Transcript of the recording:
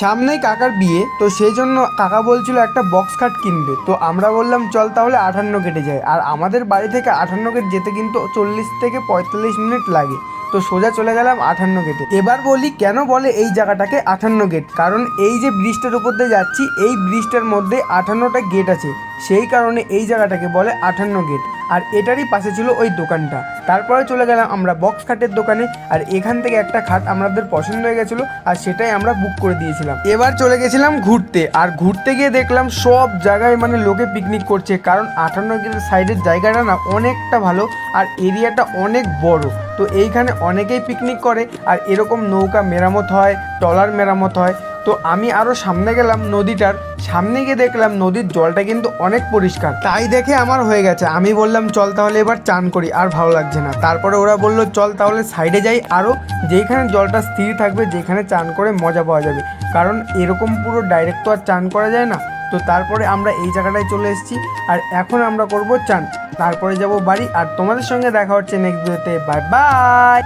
সামনেই কাকার বিয়ে, তো সেই জন্য কাকা বলছিল একটা বক্স খাট কিনবে। তো আমরা বললাম চল তাহলে 58 গেটে যাই। আর আমাদের বাড়ি থেকে 58 গেট যেতে কিন্তু 40 থেকে 45 মিনিট লাগে। তো সোজা চলে গেলাম 58 গেটে। এবার বলি কেন বলে এই জায়গাটাকে 58 গেট, কারণ এই যে ব্রিজটার উপর দিয়ে যাচ্ছি, এই ব্রিজটার মধ্যে 58টা গেট আছে, সেই কারণে এই জায়গাটাকে বলে 58 গেট। আর এটারই পাশে ছিল ওই দোকানটা। তারপরে চলে গেলাম আমরা বক্স খাটের দোকানে, আর এখান থেকে একটা খাট আমাদের পছন্দ হয়ে গেছিলো, আর সেটাই আমরা বুক করে দিয়েছিলাম। এবার চলে গেছিলাম ঘুরতে, আর ঘুরতে গিয়ে দেখলাম সব জায়গায় মানে লোকে পিকনিক করছে, কারণ 58 গেটের সাইডের জায়গাটা না অনেকটা ভালো, আর এরিয়াটা অনেক বড়। তো এইখানে অনেকেই পিকনিক করে, আর এরকম নৌকা মেরামত হয়, ট্রলার মেরামত হয়। তো আমি আরও সামনে গেলাম, নদীটার সামনে গিয়ে দেখলাম নদীর জলটা কিন্তু অনেক পরিষ্কার। তাই দেখে আমার হয়ে গেছে, আমি বললাম চল তাহলে এবার চান করি, আর ভালো লাগছে না। তারপরে ওরা বললো চল তাহলে সাইডে যাই, আরও যেখানে জলটা স্থির থাকবে, যেখানে চান করে মজা পাওয়া যাবে, কারণ এরকম পুরো ডাইরেক্ট তো আর চান করা যায় না। তো তারপরে আমরা এই জায়গাটায় চলে এসেছি, আর এখন আমরা করব চান, তারপরে যাব বাড়ি। আর তোমাদের সঙ্গে দেখা হচ্ছে নেক্সট ভিডিওতে। Bye bye.